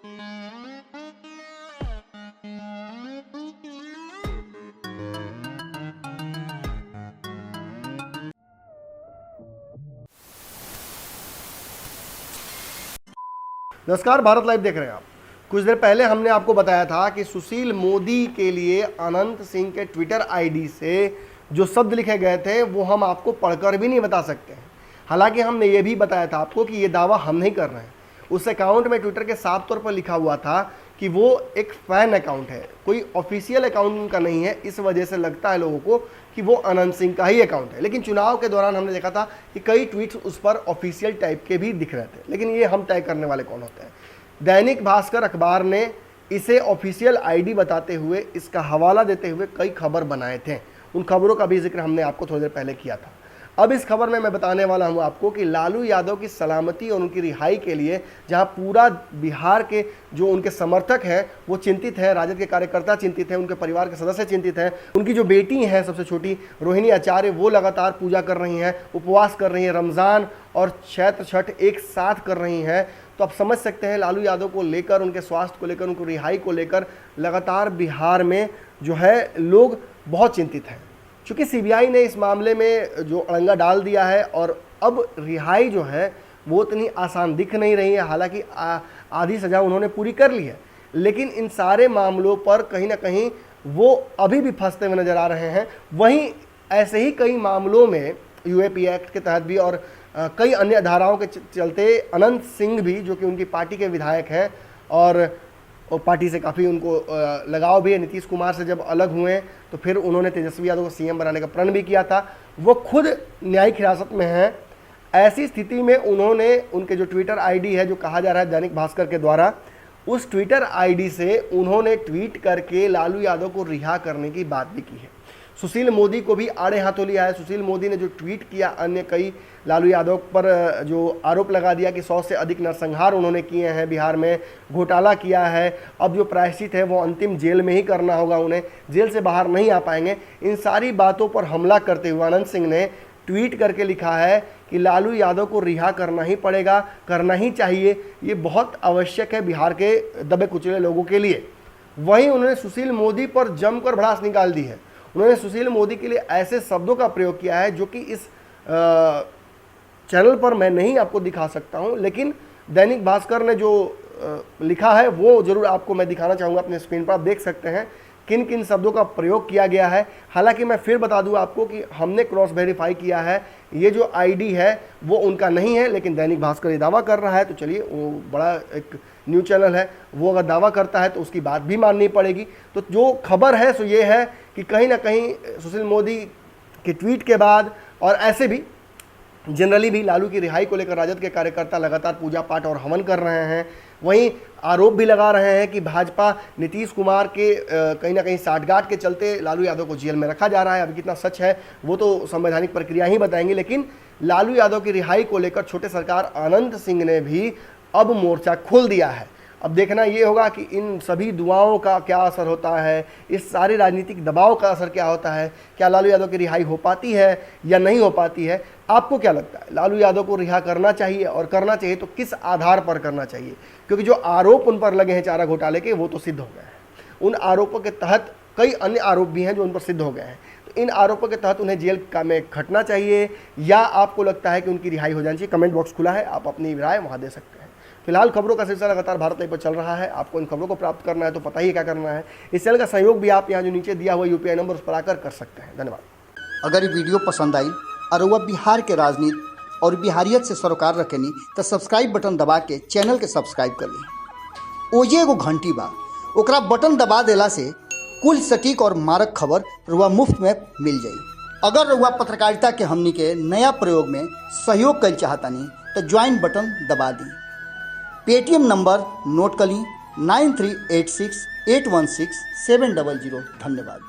नमस्कार, भारत लाइव देख रहे हैं आप। कुछ देर पहले हमने आपको बताया था कि सुशील मोदी के लिए अनंत सिंह के ट्विटर आईडी से जो शब्द लिखे गए थे वो हम आपको पढ़कर भी नहीं बता सकते हैं। हालांकि हमने ये भी बताया था आपको कि ये दावा हम नहीं कर रहे हैं। उस अकाउंट में ट्विटर के साफ तौर पर लिखा हुआ था कि वो एक फ़ैन अकाउंट है, कोई ऑफिशियल अकाउंट उनका नहीं है। इस वजह से लगता है लोगों को कि वो अनंत सिंह का ही अकाउंट है। लेकिन चुनाव के दौरान हमने देखा था कि कई ट्वीट्स उस पर ऑफिशियल टाइप के भी दिख रहे थे। लेकिन ये हम तय करने वाले कौन होते हैं। दैनिक भास्कर अखबार ने इसे ऑफिशियल आईडी बताते हुए, इसका हवाला देते हुए कई खबर बनाए थे। उन खबरों का भी जिक्र हमने आपको थोड़ी देर पहले किया था। अब इस खबर में मैं बताने वाला हूं आपको कि लालू यादव की सलामती और उनकी रिहाई के लिए जहां पूरा बिहार के जो उनके समर्थक हैं वो चिंतित हैं, राजद के कार्यकर्ता चिंतित हैं, उनके परिवार के सदस्य चिंतित हैं, उनकी जो बेटी हैं सबसे छोटी रोहिणी आचार्य वो लगातार पूजा कर रही हैं, उपवास कर रही हैं, रमज़ान और चैत्र छठ एक साथ कर रही हैं। तो आप समझ सकते हैं लालू यादव को लेकर, उनके स्वास्थ्य को लेकर, उनको रिहाई को लेकर लगातार बिहार में जो है लोग बहुत चिंतित हैं। चूँकि सीबीआई ने इस मामले में जो अड़ंगा डाल दिया है और अब रिहाई जो है वो इतनी आसान दिख नहीं रही है। हालांकि आधी सज़ा उन्होंने पूरी कर ली है, लेकिन इन सारे मामलों पर कहीं ना कहीं वो अभी भी फंसते हुए नज़र आ रहे हैं। वहीं ऐसे ही कई मामलों में यूएपी एक्ट के तहत भी और कई अन्य धाराओं के चलते अनंत सिंह भी, जो कि उनकी पार्टी के विधायक हैं और पार्टी से काफ़ी उनको लगाव भी है, नीतीश कुमार से जब अलग हुए तो फिर उन्होंने तेजस्वी यादव को सीएम बनाने का प्रण भी किया था, वो खुद न्यायिक हिरासत में हैं। ऐसी स्थिति में उन्होंने उनके जो ट्विटर आईडी है, जो कहा जा रहा है दैनिक भास्कर के द्वारा, उस ट्विटर आईडी से उन्होंने ट्वीट करके लालू यादव को रिहा करने की बात भी की है। सुशील मोदी को भी आड़े हाथों लिया है। सुशील मोदी ने जो ट्वीट किया, अन्य कई लालू यादव पर जो आरोप लगा दिया कि 100 से अधिक नरसंहार उन्होंने किए हैं, बिहार में घोटाला किया है, अब जो प्रायश्चित है वो अंतिम जेल में ही करना होगा, उन्हें जेल से बाहर नहीं आ पाएंगे। इन सारी बातों पर हमला करते हुए अनंत सिंह ने ट्वीट करके लिखा है कि लालू यादव को रिहा करना ही पड़ेगा, करना ही चाहिए, ये बहुत आवश्यक है बिहार के दबे कुचले लोगों के लिए। वहीं उन्होंने सुशील मोदी पर जमकर भड़ास निकाल दी है। उन्होंने सुशील मोदी के लिए ऐसे शब्दों का प्रयोग किया है जो कि इस चैनल पर मैं नहीं आपको दिखा सकता हूं, लेकिन दैनिक भास्कर ने जो लिखा है वो जरूर आपको मैं दिखाना चाहूँगा। अपने स्क्रीन पर आप देख सकते हैं किन किन शब्दों का प्रयोग किया गया है। हालांकि मैं फिर बता दूं आपको कि हमने क्रॉस वेरीफाई किया है, ये जो आईडी है वो उनका नहीं है, लेकिन दैनिक भास्कर ये दावा कर रहा है। तो चलिए, वो बड़ा एक न्यूज़ चैनल है, वो अगर दावा करता है तो उसकी बात भी माननी पड़ेगी। तो जो खबर है सो ये है कि कहीं ना कहीं सुशील मोदी के ट्वीट के बाद और ऐसे भी जनरली भी लालू की रिहाई को लेकर राजद के कार्यकर्ता लगातार पूजा पाठ और हवन कर रहे हैं। वहीं आरोप भी लगा रहे हैं कि भाजपा नीतीश कुमार के कहीं ना कहीं साठगांठ के चलते लालू यादव को जेल में रखा जा रहा है। अभी कितना सच है वो तो संवैधानिक प्रक्रिया ही बताएंगी, लेकिन लालू यादव की रिहाई को लेकर छोटे सरकार अनंत सिंह ने भी अब मोर्चा खोल दिया है। अब देखना ये होगा कि इन सभी दुआओं का क्या असर होता है, इस सारे राजनीतिक दबाव का असर क्या होता है, क्या लालू यादव की रिहाई हो पाती है या नहीं हो पाती है। आपको क्या लगता है, लालू यादव को रिहा करना चाहिए, और करना चाहिए तो किस आधार पर करना चाहिए? क्योंकि जो आरोप उन पर लगे हैं चारा घोटाले के, वो तो सिद्ध हो गए हैं। उन आरोपों के तहत कई अन्य आरोप भी हैं जो उन पर सिद्ध हो गए हैं। तो इन आरोपों के तहत उन्हें जेल में खटना चाहिए या आपको लगता है कि उनकी रिहाई हो जानी चाहिए? कमेंट बॉक्स खुला है, आप अपनी राय वहाँ दे सकते हैं। फिलहाल खबरों का सिलसिला लगातार भारत लाइव पर चल रहा है। आपको इन खबरों को प्राप्त करना है तो पता ही क्या करना है। इस चैनल का सहयोग भी आप यहाँ जो नीचे दिया हुआ यूपीआई नंबर उस पर आकर कर सकते हैं। धन्यवाद। अगर ये वीडियो पसंद आई और वह बिहार के राजनीति और बिहारियत से सरोकार रखेनी तो सब्सक्राइब बटन दबा के चैनल के सब्सक्राइब कर ली। ओजे एगो घंटी बा, ओकरा बटन दबा देला से कुल सटीक और मारक खबर रुआ मुफ्त में मिल जाई। अगर रुआ पत्रकारिता के हमनी के नया प्रयोग में सहयोग कर चाहतानी तो ज्वाइन बटन दबा दी। पेटीएम नंबर नोट कर ली 9386816700। धन्यवाद।